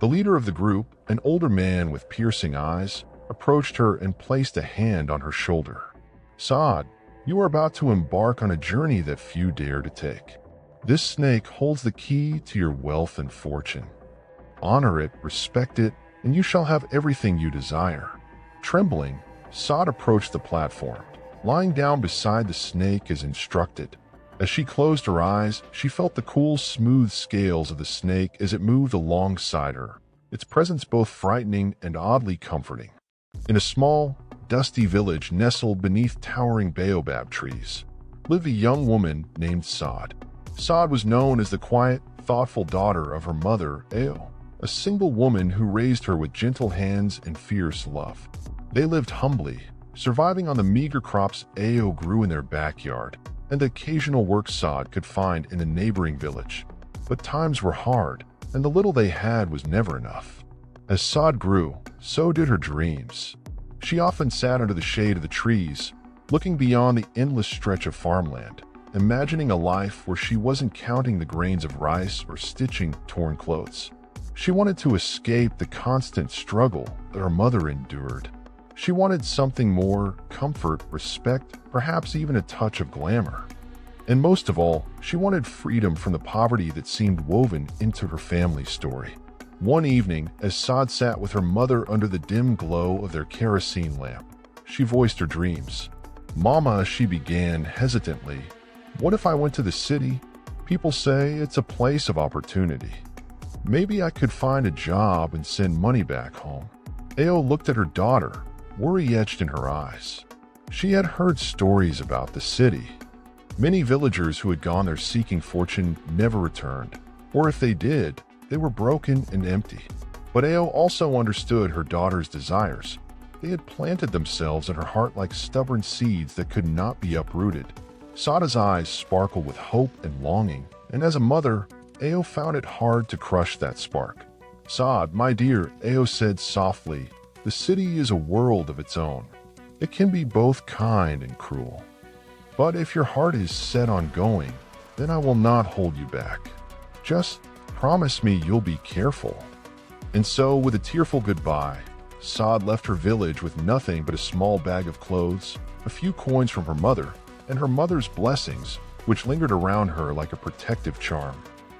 The leader of the group, an older man with piercing eyes, approached her and placed a hand on her shoulder. "Saad, you are about to embark on a journey that few dare to take. This snake holds the key to your wealth and fortune. Honor it, respect it, and you shall have everything you desire." Trembling, Saad approached the platform, lying down beside the snake as instructed. As she closed her eyes, she felt the cool, smooth scales of the snake as it moved alongside her, its presence both frightening and oddly comforting. In a small, dusty village nestled beneath towering baobab trees, lived a young woman named Saad. Saad was known as the quiet, thoughtful daughter of her mother, Ao, a single woman who raised her with gentle hands and fierce love. They lived humbly, surviving on the meager crops Ao grew in their backyard and the occasional work Saad could find in a neighboring village. But times were hard, and the little they had was never enough. As Saad grew, so did her dreams. She often sat under the shade of the trees, looking beyond the endless stretch of farmland, imagining a life where she wasn't counting the grains of rice or stitching torn clothes. She wanted to escape the constant struggle that her mother endured. She wanted something more: comfort, respect, perhaps even a touch of glamour. And most of all, she wanted freedom from the poverty that seemed woven into her family's story. One evening, as Saad sat with her mother under the dim glow of their kerosene lamp, she voiced her dreams. "Mama," she began hesitantly, "what if I went to the city? People say it's a place of opportunity. Maybe I could find a job and send money back home." Ao looked at her daughter, worry etched in her eyes. She had heard stories about the city. Many villagers who had gone there seeking fortune never returned, or if they did, they were broken and empty. But Ao also understood her daughter's desires. They had planted themselves in her heart like stubborn seeds that could not be uprooted. Saada's eyes sparkled with hope and longing, and as a mother, Ao found it hard to crush that spark. "Saad, my dear," Ao said softly, "the city is a world of its own. It can be both kind and cruel. But if your heart is set on going, then I will not hold you back. Just promise me you'll be careful." And so, with a tearful goodbye, Saad left her village with nothing but a small bag of clothes, a few coins from her mother, and her mother's blessings, which lingered around her like a protective charm.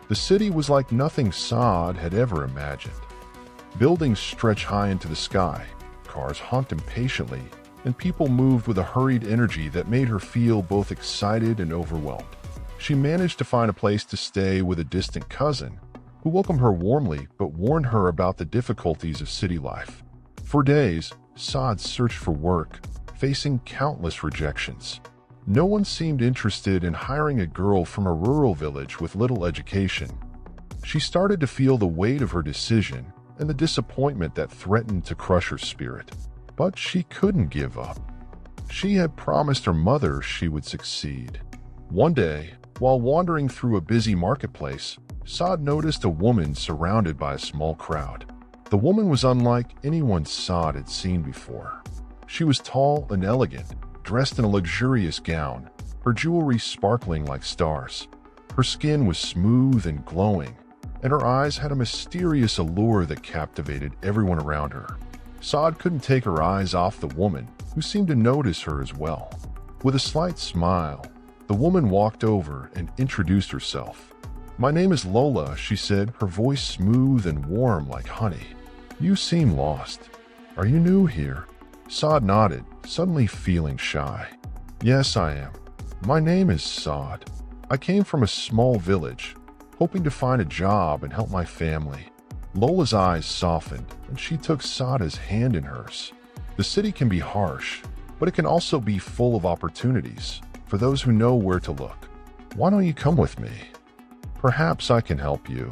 The city was like nothing Saad had ever imagined. Buildings stretched high into the sky, cars honked impatiently, and people moved with a hurried energy that made her feel both excited and overwhelmed. She managed to find a place to stay with a distant cousin, who welcomed her warmly but warned her about the difficulties of city life. For days, Saad searched for work, facing countless rejections. No one seemed interested in hiring a girl from a rural village with little education. She started to feel the weight of her decision and the disappointment that threatened to crush her spirit. But she couldn't give up. She had promised her mother she would succeed. One day, while wandering through a busy marketplace, Saad noticed a woman surrounded by a small crowd. The woman was unlike anyone Saad had seen before. She was tall and elegant, dressed in a luxurious gown, her jewelry sparkling like stars. Her skin was smooth and glowing, and her eyes had a mysterious allure that captivated everyone around her. Saad couldn't take her eyes off the woman, who seemed to notice her as well. With a slight smile, the woman walked over and introduced herself. "My name is Lola," she said, her voice smooth and warm like honey. "You seem lost. Are you new here?" Saad nodded, suddenly feeling shy. "Yes, I am. My name is Saad. I came from a small village, hoping to find a job and help my family." Lola's eyes softened, and she took Saada's hand in hers. The city can be harsh, but it can also be full of opportunities for those who know where to look. "Why don't you come with me? Perhaps I can help you."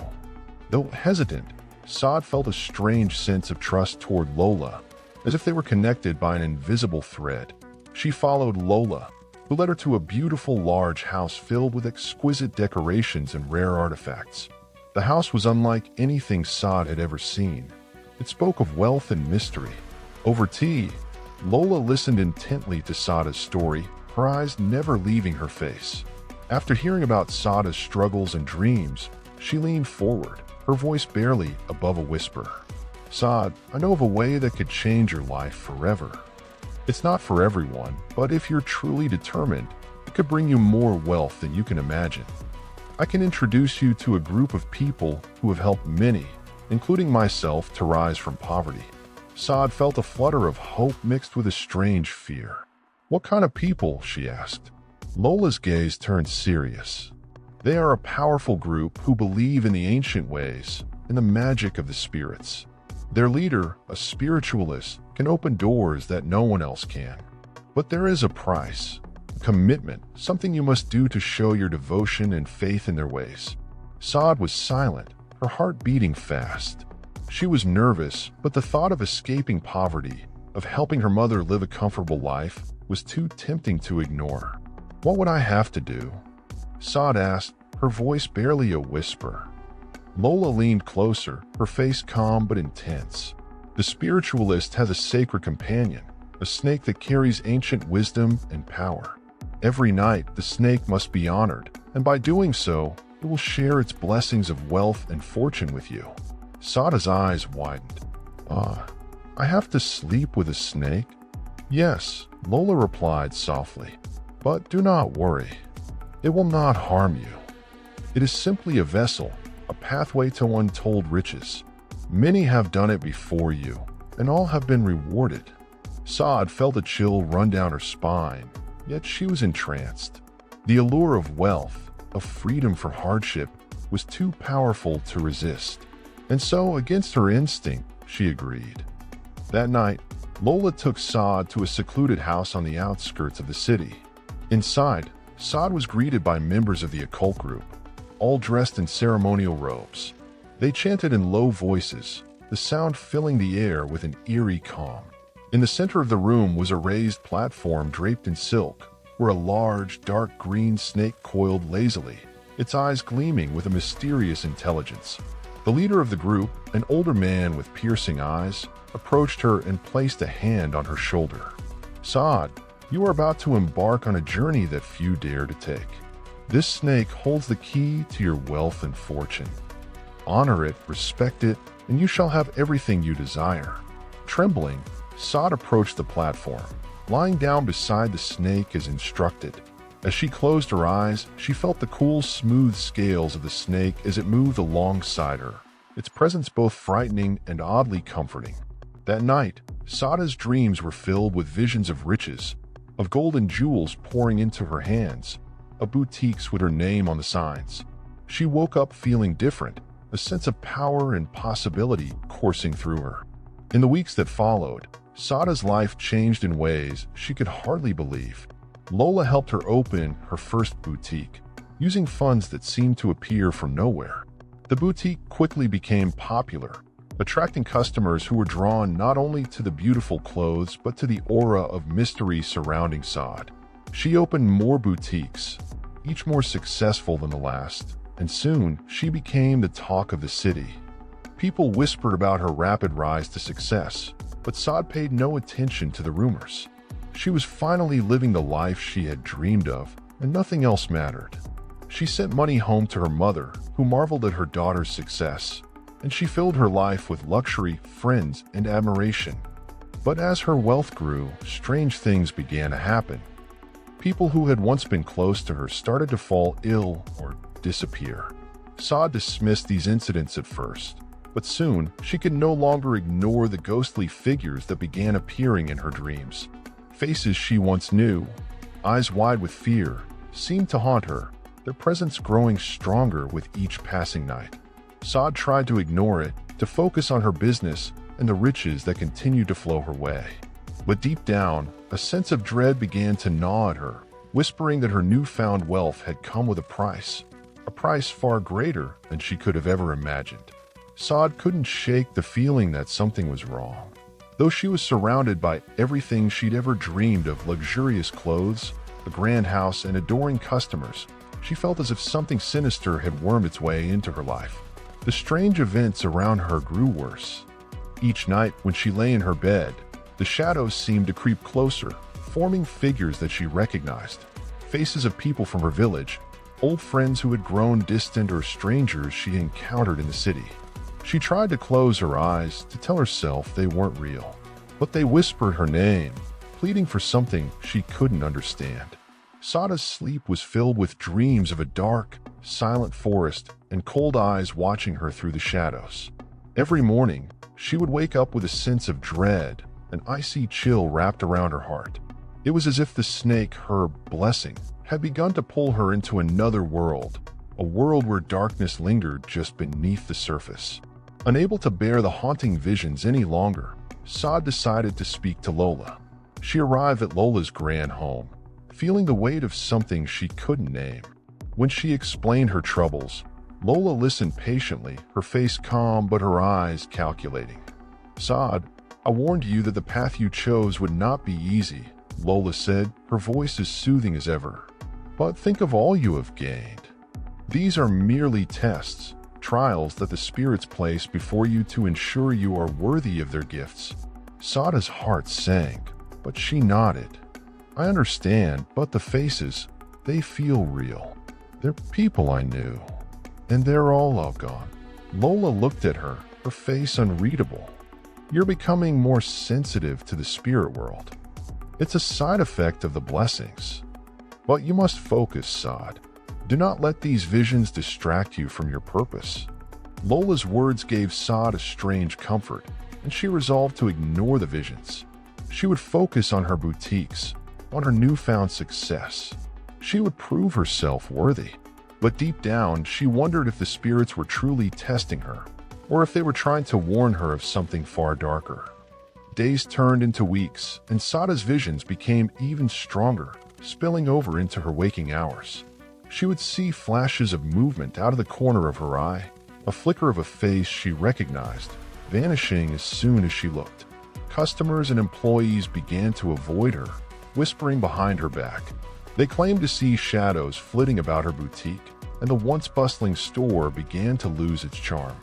Though hesitant, Saad felt a strange sense of trust toward Lola, as if they were connected by an invisible thread. She followed Lola, who led her to a beautiful large house filled with exquisite decorations and rare artifacts. The house was unlike anything Saad had ever seen. It spoke of wealth and mystery. Over tea, Lola listened intently to Saada's story, her eyes never leaving her face. After hearing about Saada's struggles and dreams, She leaned forward, her voice barely above a whisper. Saad, I know of a way that could change your life forever. It's not for everyone, but if you're truly determined, it could bring you more wealth than you can imagine. I can introduce you to a group of people who have helped many, including myself, to rise from poverty. Saad felt a flutter of hope mixed with a strange fear. What kind of people? She asked. Lola's gaze turned serious. They are a powerful group who believe in the ancient ways and the magic of the spirits. Their leader, a spiritualist, can open doors that no one else can. But there is a price, a commitment, something you must do to show your devotion and faith in their ways. Saad was silent, her heart beating fast. She was nervous, but the thought of escaping poverty, of helping her mother live a comfortable life, was too tempting to ignore. What would I have to do? Saad asked, her voice barely a whisper. Lola leaned closer, her face calm but intense. The spiritualist has a sacred companion, a snake that carries ancient wisdom and power. Every night, the snake must be honored, and by doing so, it will share its blessings of wealth and fortune with you. Saada's eyes widened. I have to sleep with a snake? Yes, Lola replied softly. But do not worry. It will not harm you. It is simply a vessel, a pathway to untold riches. Many have done it before you, and all have been rewarded. Saad felt a chill run down her spine, yet she was entranced. The allure of wealth, of freedom from hardship, was too powerful to resist. And so, against her instinct, she agreed. That night, Lola took Saad to a secluded house on the outskirts of the city. Inside, Saad was greeted by members of the occult group, all dressed in ceremonial robes. They chanted in low voices, the sound filling the air with an eerie calm. In the center of the room was a raised platform draped in silk, where a large, dark green snake coiled lazily, its eyes gleaming with a mysterious intelligence. The leader of the group, an older man with piercing eyes, approached her and placed a hand on her shoulder. Saad, you are about to embark on a journey that few dare to take. This snake holds the key to your wealth and fortune. Honor it, respect it, and you shall have everything you desire. Trembling, Saad approached the platform, lying down beside the snake as instructed. As she closed her eyes, she felt the cool, smooth scales of the snake as it moved alongside her, its presence both frightening and oddly comforting. That night, Saada's dreams were filled with visions of riches, of gold and jewels pouring into her hands, of boutiques with her name on the signs. She woke up feeling different, a sense of power and possibility coursing through her. In the weeks that followed, Saada's life changed in ways she could hardly believe. Lola helped her open her first boutique, using funds that seemed to appear from nowhere. The boutique quickly became popular, attracting customers who were drawn not only to the beautiful clothes but to the aura of mystery surrounding Saad. She opened more boutiques, each more successful than the last, and soon she became the talk of the city. People whispered about her rapid rise to success, but Saad paid no attention to the rumors. She was finally living the life she had dreamed of, and nothing else mattered. She sent money home to her mother, who marveled at her daughter's success, and she filled her life with luxury, friends, and admiration. But as her wealth grew, strange things began to happen. People who had once been close to her started to fall ill or disappear. Saad dismissed these incidents at first, but soon she could no longer ignore the ghostly figures that began appearing in her dreams. Faces she once knew, eyes wide with fear, seemed to haunt her, their presence growing stronger with each passing night. Saad tried to ignore it, to focus on her business and the riches that continued to flow her way. But deep down, a sense of dread began to gnaw at her, whispering that her newfound wealth had come with a price far greater than she could have ever imagined. Saad couldn't shake the feeling that something was wrong. Though she was surrounded by everything she'd ever dreamed of, luxurious clothes, a grand house, and adoring customers, she felt as if something sinister had wormed its way into her life. The strange events around her grew worse. Each night when she lay in her bed, the shadows seemed to creep closer, forming figures that she recognized, faces of people from her village, old friends who had grown distant or strangers she encountered in the city. She tried to close her eyes to tell herself they weren't real, but they whispered her name, pleading for something she couldn't understand. Sada's sleep was filled with dreams of a dark, silent forest and cold eyes watching her through the shadows. Every morning, she would wake up with a sense of dread, an icy chill wrapped around her heart. It was as if the snake, her blessing, had begun to pull her into another world, a world where darkness lingered just beneath the surface. Unable to bear the haunting visions any longer, Sad decided to speak to Lola. She arrived at Lola's grand home, feeling the weight of something she couldn't name. When she explained her troubles, Lola listened patiently, her face calm but her eyes calculating. "Sad, I warned you that the path you chose would not be easy," Lola said, her voice as soothing as ever. "But think of all you have gained. These are merely tests, trials that the spirits place before you to ensure you are worthy of their gifts." Sada's heart sank, but she nodded. "I understand, but the faces, they feel real. They're people I knew, and they're all gone." Lola looked at her, her face unreadable. "You're becoming more sensitive to the spirit world. It's a side effect of the blessings. But you must focus, Sad. Do not let these visions distract you from your purpose." Lola's words gave Sad a strange comfort, and she resolved to ignore the visions. She would focus on her boutiques, on her newfound success. She would prove herself worthy. But deep down, she wondered if the spirits were truly testing her, or if they were trying to warn her of something far darker. Days turned into weeks, and Sada's visions became even stronger, spilling over into her waking hours. She would see flashes of movement out of the corner of her eye, a flicker of a face she recognized, vanishing as soon as she looked. Customers and employees began to avoid her, whispering behind her back. They claimed to see shadows flitting about her boutique, and the once bustling store began to lose its charm.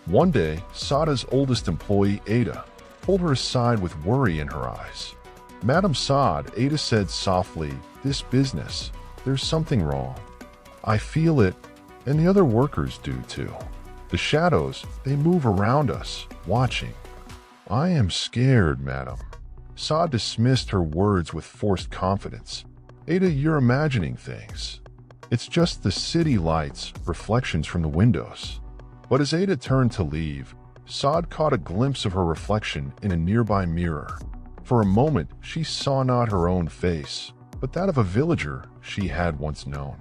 One day, Sada's oldest employee, Ada, pulled her aside with worry in her eyes. "Madam Sad," Ada said softly, "this business, there's something wrong. I feel it, and the other workers do too. The shadows, they move around us, watching." "I am scared, madam." Sad dismissed her words with forced confidence. "Ada, you're imagining things. It's just the city lights, reflections from the windows." But as Ada turned to leave, Sad caught a glimpse of her reflection in a nearby mirror. For a moment, she saw not her own face, but that of a villager she had once known.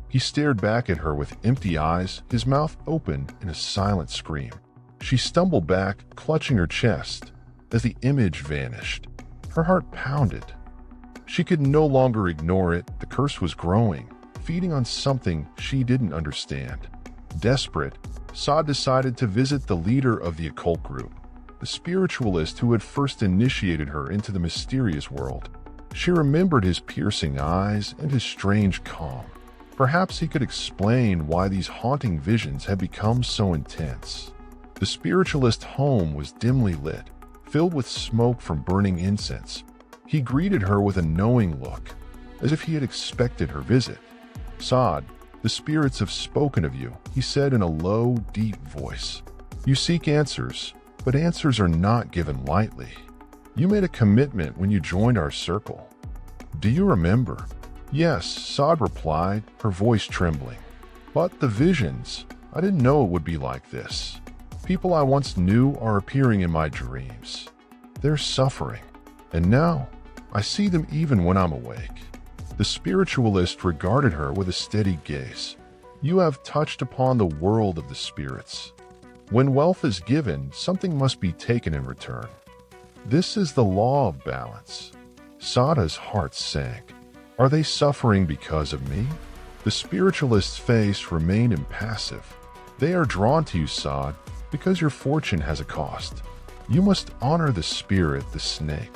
He stared back at her with empty eyes, his mouth open in a silent scream. She stumbled back, clutching her chest. As the image vanished, her heart pounded. She could no longer ignore it. The curse was growing, feeding on something she didn't understand. Desperate, Sad decided to visit the leader of the occult group, the spiritualist who had first initiated her into the mysterious world. She remembered his piercing eyes and his strange calm. Perhaps he could explain why these haunting visions had become so intense. The spiritualist's home was dimly lit, filled with smoke from burning incense. He greeted her with a knowing look, as if he had expected her visit. "Sad, the spirits have spoken of you," he said in a low, deep voice. "You seek answers, but answers are not given lightly. You made a commitment when you joined our circle. Do you remember?" "Yes," Sad replied, her voice trembling. "But the visions, I didn't know it would be like this. People I once knew are appearing in my dreams. They're suffering, and now I see them even when I'm awake." The spiritualist regarded her with a steady gaze. "You have touched upon the world of the spirits. When wealth is given, something must be taken in return. This is the law of balance." Sada's heart sank. "Are they suffering because of me?" The spiritualist's face remained impassive. "They are drawn to you, Sad, because your fortune has a cost. You must honor the spirit, the snake.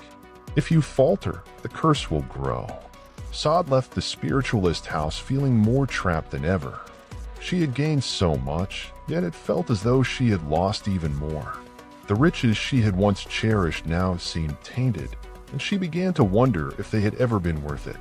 If you falter, the curse will grow." Sad left the spiritualist house feeling more trapped than ever. She had gained so much, yet it felt as though she had lost even more. The riches she had once cherished now seemed tainted, and she began to wonder if they had ever been worth it.